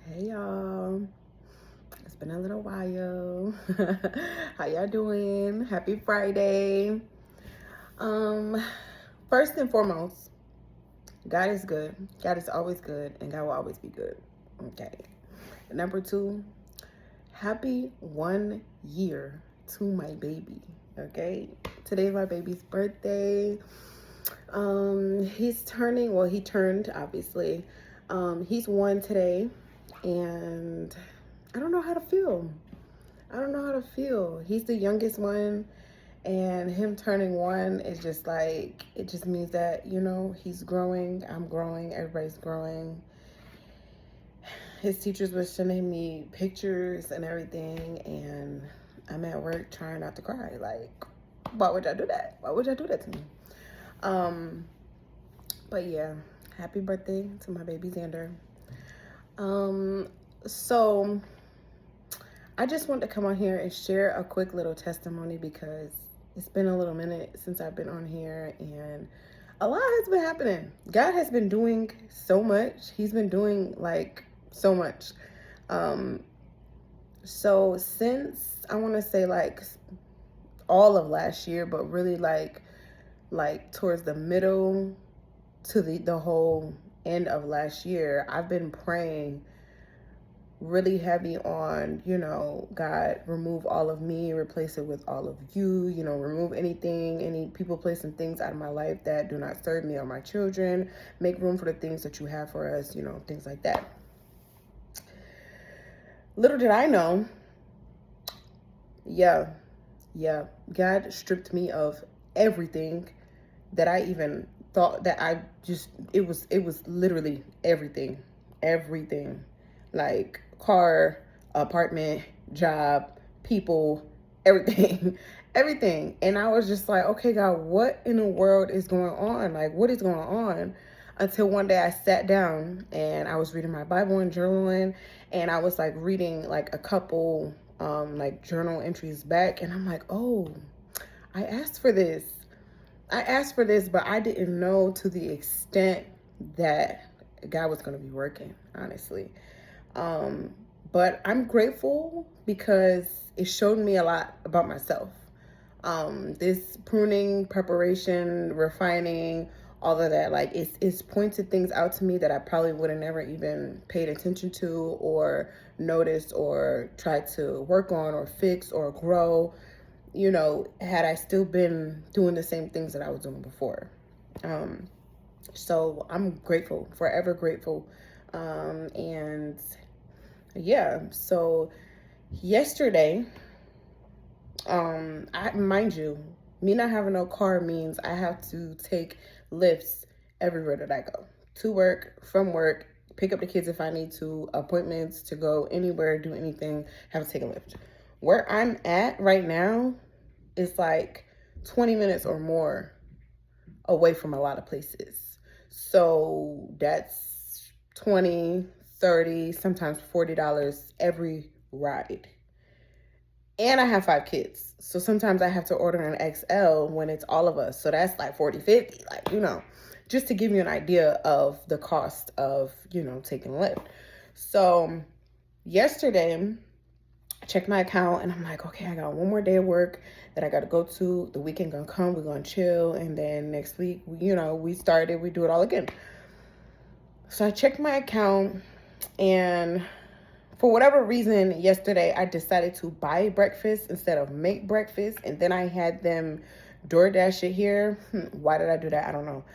Hey y'all, it's been a little while. How y'all doing? Happy Friday. Um, First and foremost, God is good. God is always good, and God will always be good. Okay. Number two, happy 1 year to my baby. Okay. Today's my baby's birthday. He's turning, well, he turned obviously. He's 1 today, and I don't know how to feel. I don't know how to feel. He's the youngest one, and him turning 1 is just like, it just means that, he's growing, I'm growing, everybody's growing. His teachers were sending me pictures and everything, and I'm at work trying not to cry. Like, why would y'all do that? Why would y'all do that to me? Um, but yeah, happy birthday to my baby Xander. So I just want to come on here and share a quick little testimony because it's been a little minute since I've been on here, and a lot has been happening. God has been doing so much. He's been doing like so much. Um, so since I want to say like all of last year, but really like towards the middle to the whole end of last year, I've been praying really heavy on, God, remove all of me, replace it with all of you, remove anything, any people, placing things out of my life that do not serve me or my children, make room for the things that you have for us, things like that. Little did I know, yeah, God stripped me of everything that I even thought that it was literally everything, like car, apartment, job, people, everything, everything. And I was just like, okay, God, what in the world is going on? Like, what is going on? Until one day I sat down and I was reading my Bible and journaling, and I was like reading like a couple like journal entries back, and I'm like, oh, I asked for this. But I didn't know to the extent that God was going to be working, honestly. Um, but I'm grateful because it showed me a lot about myself. This pruning, preparation, refining, all of that, like it's pointed things out to me that I probably would have never even paid attention to or noticed or tried to work on or fix or grow, had I still been doing the same things that I was doing before. Um, so I'm grateful, forever grateful. And yeah, so yesterday, mind you, me not having no car means I have to take lifts everywhere that I go, to work, from work, pick up the kids if I need to, appointments, to go anywhere, do anything, have to take a lift. Where I'm at right now is like 20 minutes or more away from a lot of places. So that's 20, 30, sometimes $40 every ride. And I have 5 kids. So sometimes I have to order an XL when it's all of us. So that's like 40, 50, like, just to give you an idea of the cost of, taking a lift. So yesterday, I checked my account and I'm like, okay, I got one more day of work that I got to go to. The weekend gonna come, we're gonna chill, and then next week, we do it all again. So I checked my account, and for whatever reason, yesterday I decided to buy breakfast instead of make breakfast, and then I had them DoorDash it here. Why did I do that? I don't know.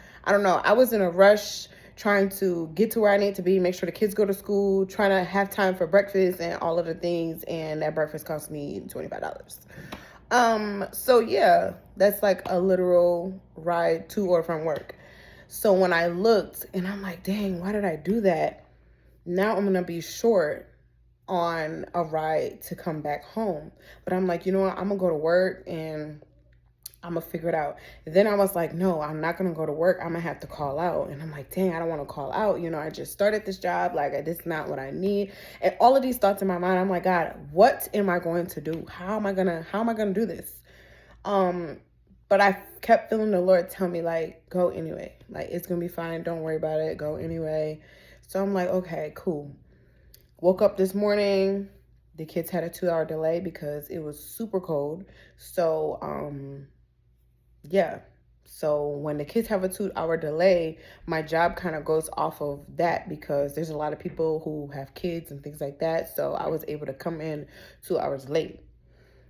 I was in a rush trying to get to where I need to be, make sure the kids go to school, trying to have time for breakfast and all of the things, and that breakfast cost me $25. So yeah, that's like a literal ride to or from work. So when I looked and I'm like, dang, why did I do that? Now I'm gonna be short on a ride to come back home. But I'm like, you know what? I'm gonna go to work and I'm gonna figure it out. Then I was like, no, I'm not gonna go to work. I'm gonna have to call out. And I'm like, dang, I don't want to call out. I just started this job. Like, this is not what I need. And all of these thoughts in my mind, I'm like, God, what am I going to do? How am I gonna do this? But I kept feeling the Lord tell me, like, go anyway. Like, it's gonna be fine. Don't worry about it. Go anyway. So I'm like, okay, cool. Woke up this morning, the kids had a 2-hour delay because it was super cold. So, yeah. So when the kids have a 2-hour delay, my job kind of goes off of that because there's a lot of people who have kids and things like that. So I was able to come in 2 hours late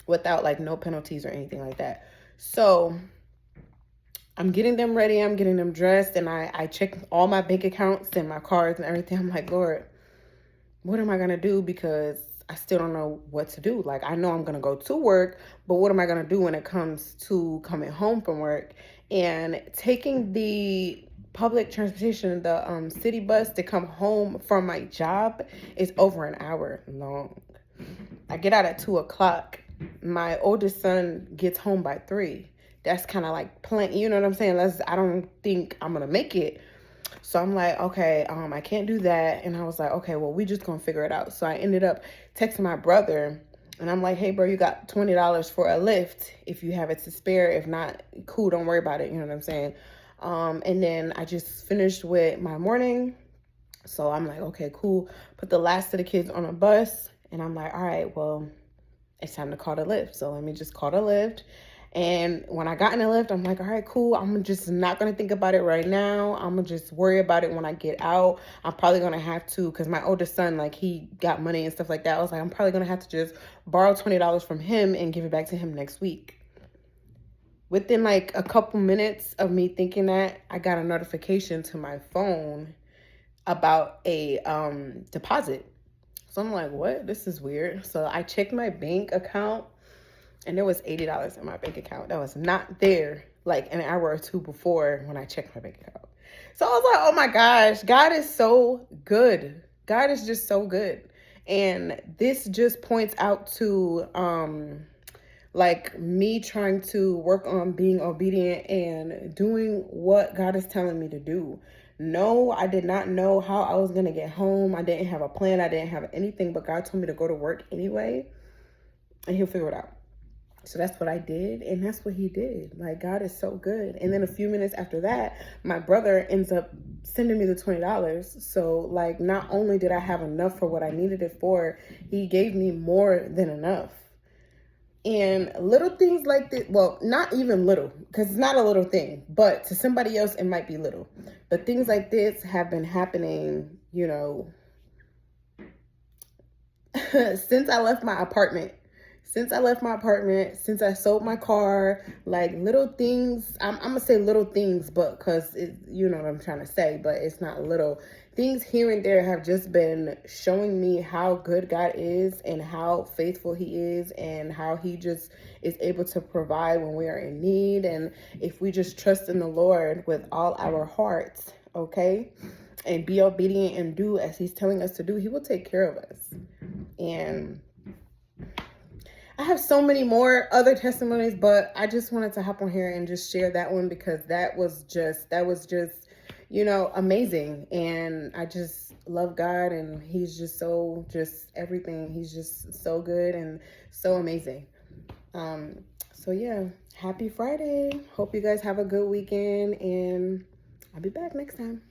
without like no penalties or anything like that. So I'm getting them ready. I'm getting them dressed, and I check all my bank accounts and my cards and everything. I'm like, Lord, what am I going to do? Because I still don't know what to do. Like, I know I'm going to go to work, but what am I going to do when it comes to coming home from work? And taking the public transportation, the city bus to come home from my job is over an hour long. I get out at 2 o'clock. My oldest son gets home by 3. That's kind of like plenty, you know what I'm saying? I don't think I'm going to make it. So I'm like, okay, I can't do that. And I was like, okay, well, we just gonna figure it out. So I ended up texting my brother, and I'm like, hey, bro, you got $20 for a Lyft if you have it to spare. If not, cool, don't worry about it. You know what I'm saying? And then I just finished with my morning. So I'm like, okay, cool. Put the last of the kids on a bus, and I'm like, all right, well, it's time to call the Lyft. So let me just call the Lyft. And when I got in the Lyft, I'm like, all right, cool. I'm just not going to think about it right now. I'm going to just worry about it when I get out. I'm probably going to have to, because my oldest son, like, he got money and stuff like that. I was like, I'm probably going to have to just borrow $20 from him and give it back to him next week. Within like a couple minutes of me thinking that, I got a notification to my phone about a deposit. So I'm like, what? This is weird. So I checked my bank account, and there was $80 in my bank account that was not there like an hour or two before when I checked my bank account. So I was like, oh my gosh, God is so good. God is just so good. And this just points out to like me trying to work on being obedient and doing what God is telling me to do. No, I did not know how I was going to get home. I didn't have a plan. I didn't have anything, but God told me to go to work anyway, and he'll figure it out. So that's what I did, and that's what he did. Like, God is so good. And then a few minutes after that, my brother ends up sending me the $20. So, like, not only did I have enough for what I needed it for, he gave me more than enough. And little things like this, well, not even little, because it's not a little thing, but to somebody else, it might be little. But things like this have been happening, you know, since I left my apartment. Since I sold my car, like little things, I'm going to say little things, but because you know what I'm trying to say, but it's not little. Things here and there have just been showing me how good God is and how faithful he is and how he just is able to provide when we are in need. And if we just trust in the Lord with all our hearts, okay, and be obedient and do as he's telling us to do, he will take care of us. And I have so many more other testimonies, but I just wanted to hop on here and just share that one because that was just, you know, amazing. And I just love God, and he's just so, just everything. He's just so good and so amazing. So yeah, happy Friday. Hope you guys have a good weekend, and I'll be back next time.